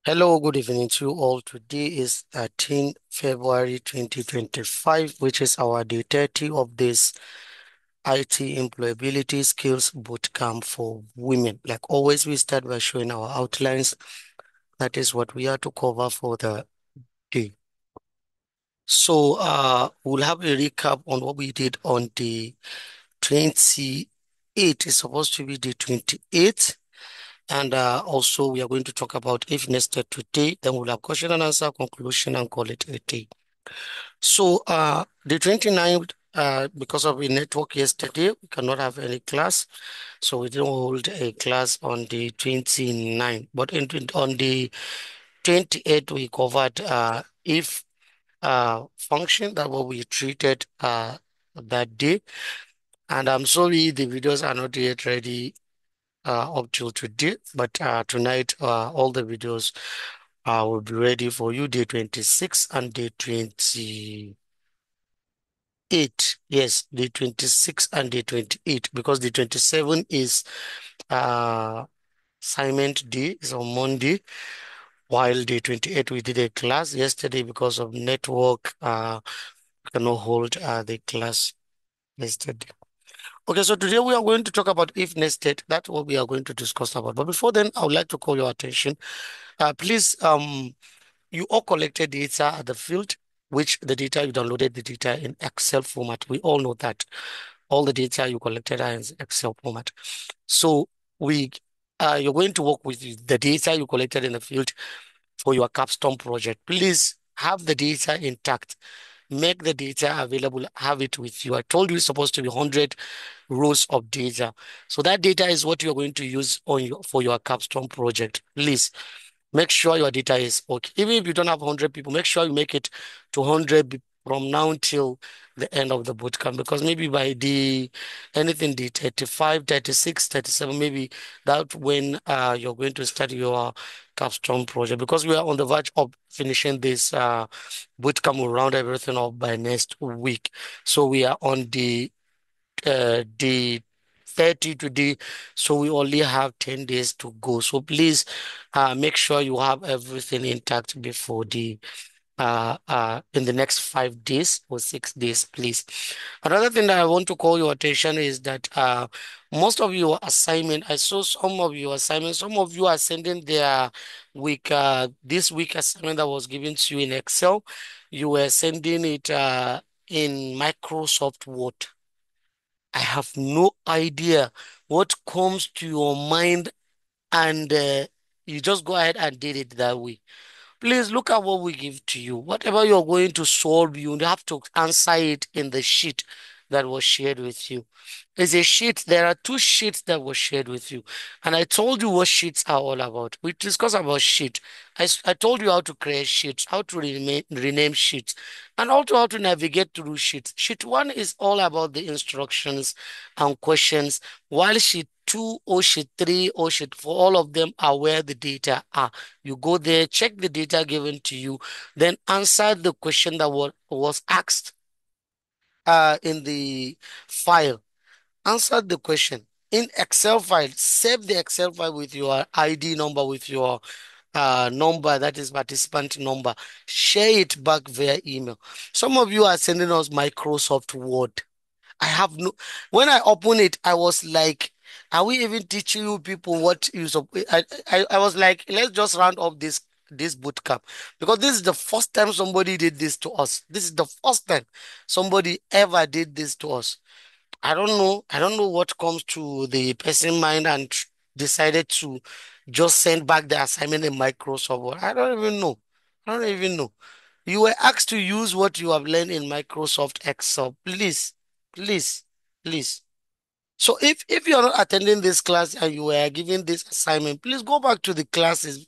Hello, good evening to you all. Today is 13 February 2025, which is our day 30 of this IT Employability Skills Bootcamp for Women. Like always, we start by showing our outlines. That is what we are to cover for the day. We'll have a recap on what we did on the 28th. It's supposed to be the 28th. And also, we are going to talk about if nested today, then we'll have question and answer, conclusion, and call it a day. The 29th, because of the network yesterday, we cannot have any class. So we didn't hold a class on the 29th. But on the 28th, we covered if function that what we treated that day. And I'm sorry the videos are not yet ready up till today, but tonight all the videos will be ready for you day 26 and day 28. Yes, day 26 and day 28 because the 27 is uh, assignment day, is on Monday, while day 28 we did a class yesterday because of network. We cannot hold the class yesterday. Okay, so today we are going to talk about if nested. That's what we are going to discuss about. But before then, I would like to call your attention. Please, you all collected data at the field, which the data you downloaded the data in Excel format. We all know that all the data you collected are in Excel format. So we, you're going to work with the data you collected in the field for your capstone project. Please have the data intact. Make the data available. Have it with you. I told you it's supposed to be 100 rows of data. So that data is what you're going to use on for your capstone project. Please make sure your data is okay. Even if you don't have 100 people, make sure you make it to 100 from now till the end of the bootcamp because maybe by the anything the 35, 36, 37, maybe that when you're going to start your capstone project because we are on the verge of finishing this bootcamp. We'll round everything up by next week. So we are on the 30 today, so we only have 10 days to go. So please make sure you have everything intact before the in the next 5 days or 6 days, please. Another thing that I want to call your attention is that most of your assignment, I saw some of your assignments, some of you are sending their this week assignment that was given to you in Excel. You were sending it in Microsoft Word. I have no idea what comes to your mind and you just go ahead and did it that way. Please look at what we give to you. Whatever you're going to solve, you have to answer it in the sheet that was shared with you. There's a sheet. There are two sheets that were shared with you. And I told you what sheets are all about. We discussed about sheet. I told you how to create sheets, how to rename sheets, and also how to navigate through sheets. Sheet one is all about the instructions and questions, while sheet two or sheet three or sheet four, all of them are where the data are. You go there, check the data given to you, then answer the question that was asked in the file. Answer the question in Excel file. Save the Excel file with your ID number, with your number, that is participant number. Share it back via email. Some of you are sending us Microsoft Word. I have no, when I open it, I was like, are we even teaching you people what you I was like, let's just round up this boot camp because this is the first time somebody did this to us. This is the first time somebody ever did this to us. I don't know. I don't know what comes to the person mind and decided to just send back the assignment in Microsoft Word. I don't even know. I don't even know. You were asked to use what you have learned in Microsoft Excel. Please, please, please. So if you're not attending this class and you were given this assignment, please go back to the classes.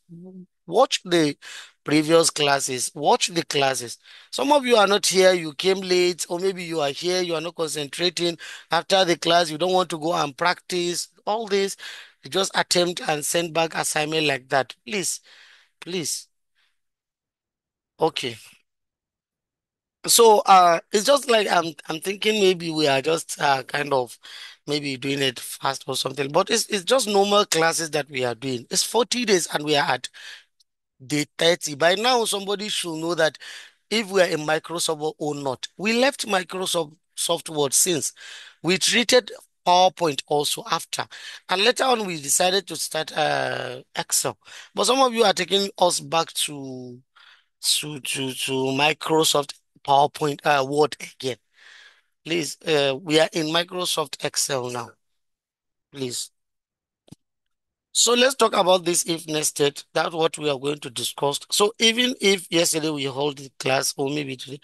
Watch the previous classes. Watch the classes. Some of you are not here, you came late, or maybe you are here, you are not concentrating. After the class, you don't want to go and practice. All this, you just attempt and send back assignment like that. Please, please. Okay. It's just like I'm thinking maybe we are just kind of maybe doing it fast or something, but it's just normal classes that we are doing. It's 40 days and we are at day 30. By now, somebody should know that if we are in Microsoft or not. We left Microsoft Word since we treated PowerPoint also after. And later on, we decided to start Excel. But some of you are taking us back to Microsoft PowerPoint Word again. Please, we are in Microsoft Excel now. Please. So let's talk about this if nested. That's what we are going to discuss. So even if yesterday we hold the class or maybe today,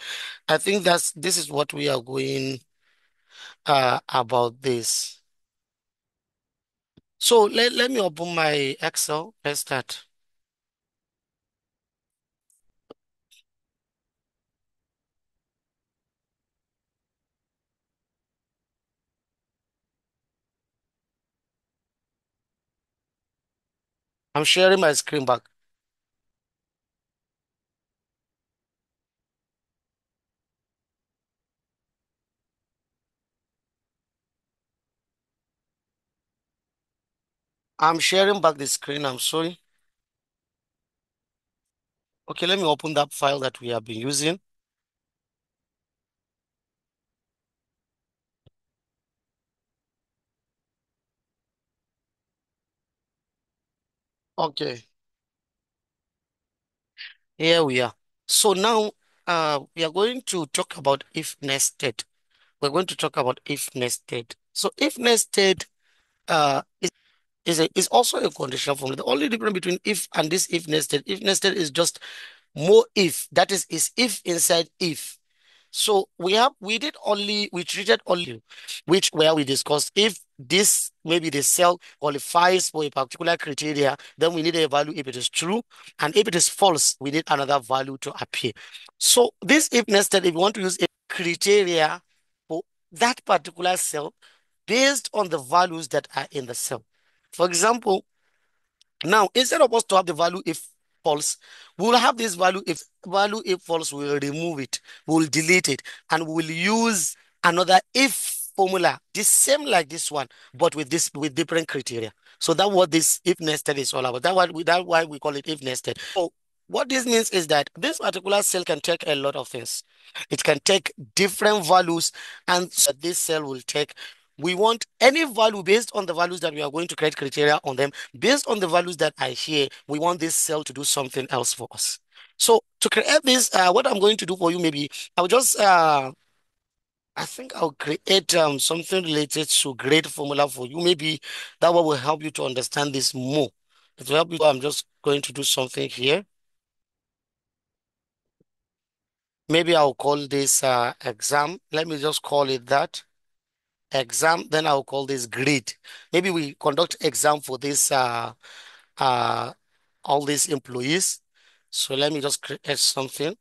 I think this is what we are going about this. So let me open my Excel. Let's start. I'm sharing my screen back. I'm sharing back the screen. I'm sorry. Okay, let me open that file that we have been using. Okay, here we are. So now we are going to talk about if nested. We're going to talk about if nested. So if nested is also a conditional formula. The only difference between if and this if nested is just more if. That is if inside if. So we treated only which where we discussed if this maybe the cell qualifies for a particular criteria, then we need a value if it is true, and if it is false, we need another value to appear. So this if nested, if you want to use a criteria for that particular cell based on the values that are in the cell. For example, now, instead of us to have the value if false, we will have this value if false, we will remove it, we will delete it, and we will use another if formula, the same like this one, but with different criteria. So that's what this if nested is all about. That's why we call it if nested. So what this means is that this particular cell can take a lot of things. It can take different values, and so this cell will take. We want any value based on the values that we are going to create criteria on them. Based on the values that I share, we want this cell to do something else for us. So to create this, what I'm going to do for you, maybe I'll just, I think I'll create something related to grade formula for you. Maybe that one will help you to understand this more. It will help you. I'm just going to do something here. Maybe I'll call this exam. Let me just call it that. Exam. Then I'll call this grade. Maybe we conduct exam for this uh, all these employees. So let me just create something.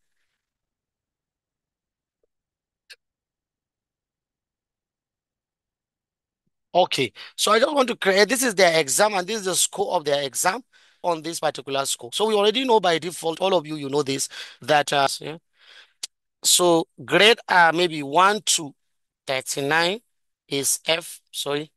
Okay, so I just want to create, this is their exam and this is the score of their exam on this particular score. So we already know by default, all of you, you know this, that, yeah. So grade maybe 1 to 39 is F, sorry,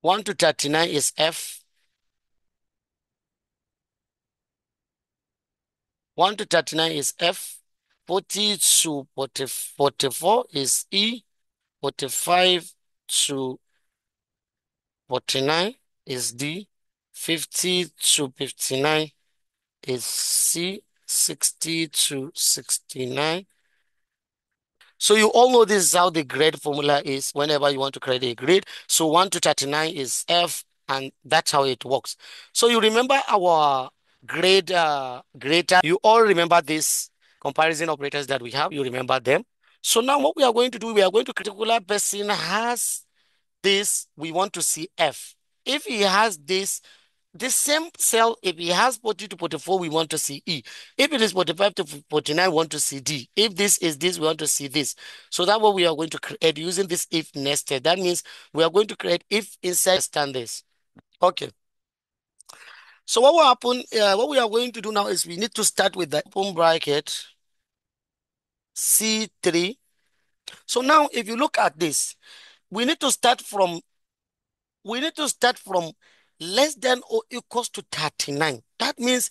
1 to 39 is F, 1 to 39 is F, 40 to 44 is E, 45 to 49 is D, 50 to 59 is C, 60 to 69. So you all know this is how the grade formula is whenever you want to create a grade. So 1 to 39 is F, and that's how it works. So you remember our grade, you all remember these comparison operators that we have, you remember them. So now what we are going to do, we are going to particular person has this, we want to see F. If he has this same cell, if he has 40 to 44, we want to see E. If it is 45 to 49, we want to see D. If this is this, we want to see this. So that's what we are going to create using this if nested. That means we are going to create if inside stand this. Okay. So what will happen, what we are going to do now is we need to start with the open bracket C3 So now if you look at this, we need to start from we need to start from less than or equals to 39. That means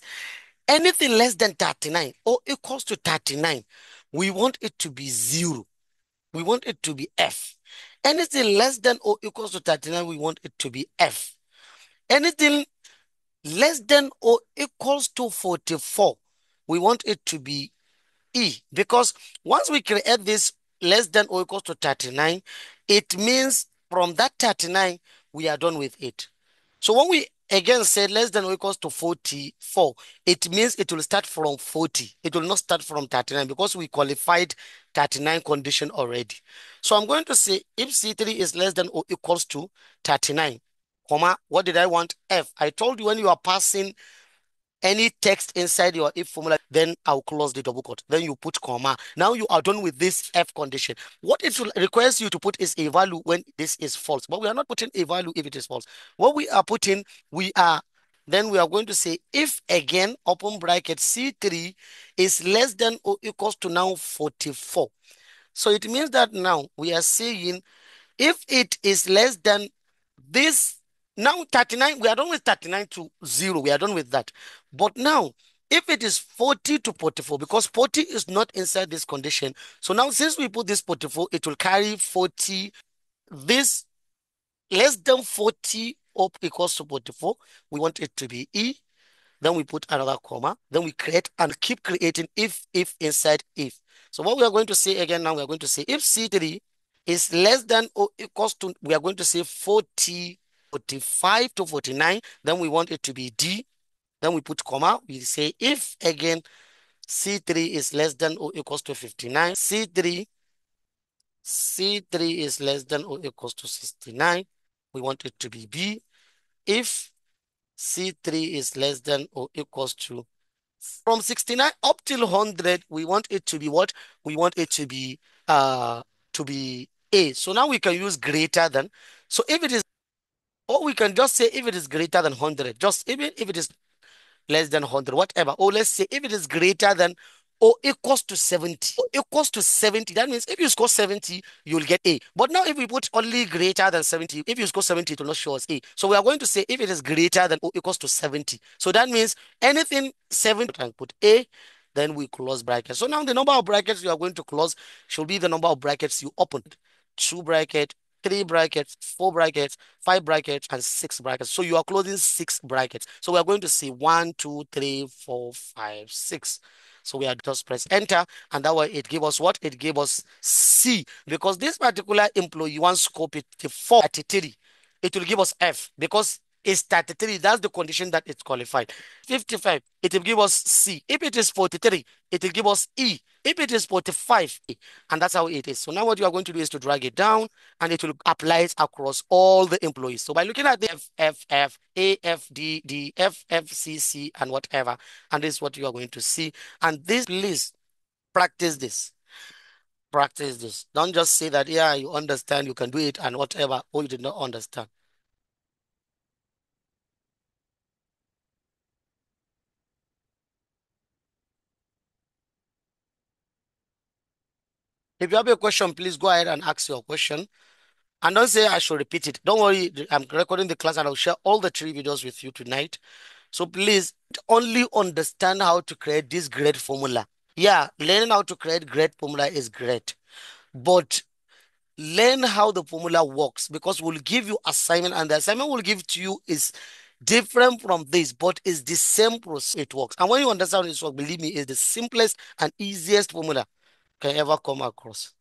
anything less than 39 or equals to 39, we want it to be zero. We want it to be F. Anything less than or equals to 39, we want it to be F. Anything less than or equals to 44, we want it to be E. Because once we create this less than or equals to 39, it means from that 39, we are done with it. So when we again say less than or equals to 44, it means it will start from 40. It will not start from 39 because we qualified 39 condition already. So I'm going to say if C3 is less than or equals to 39, comma, what did I want? F. I told you when you are passing any text inside your if formula, then I'll close the double quote. Then you put comma. Now you are done with this F condition. What it requires you to put is a value when this is false. But we are not putting a value if it is false. What we are putting, then we are going to say if again, open bracket C3 is less than or equals to now 44. So it means that now we are saying if it is less than this, now 39, we are done with 39 to 0. We are done with that. But now, if it is 40 to 44, because 40 is not inside this condition. So now since we put this 44, it will carry 40. This less than 40 up equals to 44. We want it to be E. Then we put another comma. Then we create and keep creating if inside if. So what we are going to say again now, we are going to say if C3 is less than or equals to, we are going to say 40, 45 to 49. Then we want it to be D. Then we put comma. We say if again C3 is less than or equals to 59. C3 is less than or equals to 69. We want it to be B. If C3 is less than or equals to from 69 up till 100, we want it to be what? We want it to be A. So now we can use greater than. So if it is, or we can just say if it is greater than 100, just even if it is less than 100, whatever. Or let's say if it is greater than or equals to 70, or equals to 70, that means if you score 70, you'll get A. But now if we put only greater than 70, if you score 70, it will not show us A. So we are going to say if it is greater than or equals to 70. So that means anything 70 and put A, then we close brackets. So now the number of brackets you are going to close should be the number of brackets you opened. Two brackets, three brackets, four brackets, five brackets, and six brackets. So you are closing six brackets. So we are going to see 1, 2, 3, 4, 5, 6. So we are just press enter, and that way it gave us what? It gave us C, because this particular employee wants scope it to 433. It will give us F because it's 33. That's the condition that it's qualified. 55, it will give us C. If it is 43, it will give us E. If it is 45, E. And that's how it is. So now what you are going to do is to drag it down, and it will apply it across all the employees. So by looking at the F, F, F, A, F, D, D, F, F, C, C, and whatever, and this is what you are going to see. And this, please practice this. Practice this. Don't just say that, yeah, you understand, you can do it, and whatever, or you did not understand. If you have a question, please go ahead and ask your question. And don't say I should repeat it. Don't worry, I'm recording the class and I'll share all the 3 videos with you tonight. So please only understand how to create this great formula. Yeah, learning how to create great formula is great. But learn how the formula works, because we'll give you assignment, and the assignment we'll give to you is different from this, but it's the same process it works. And when you understand this work, believe me, it's the simplest and easiest formula can ever come across.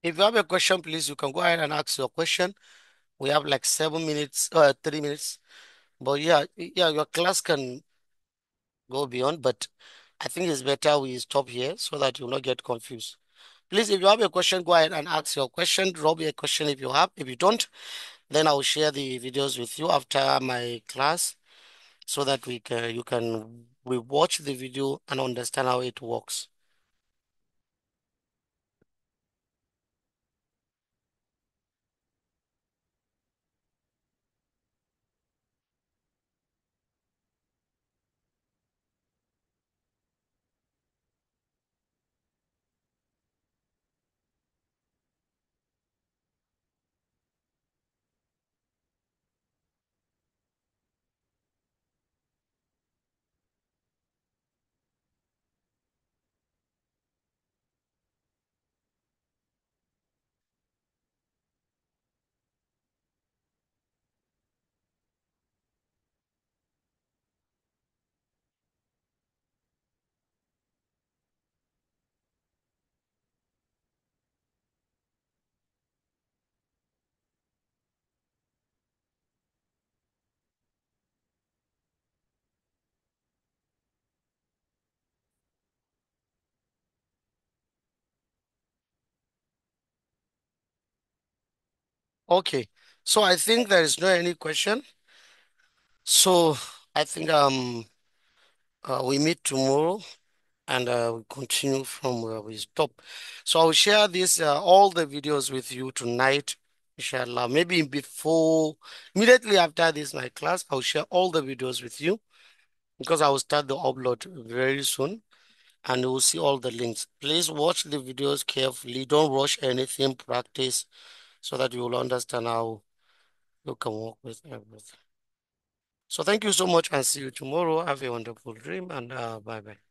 If you have a question, please, you can go ahead and ask your question. We have like 7 minutes, 3 minutes. But yeah, yeah, your class can go beyond, but I think it's better we stop here so that you'll not get confused. Please, if you have a question, go ahead and ask your question. Drop your question if you have. If you don't, then I'll share the videos with you after my class so that you can watch the video and understand how it works. Okay. So I think there is no any question. So I think we meet tomorrow and we continue from where we stop. So I'll share this all the videos with you tonight, inshallah. Maybe before immediately after this my class, I'll share all the videos with you because I will start the upload very soon and you will see all the links. Please watch the videos carefully. Don't rush anything. Practice so that you will understand how you can work with everything. So thank you so much and see you tomorrow. Have a wonderful dream and bye bye.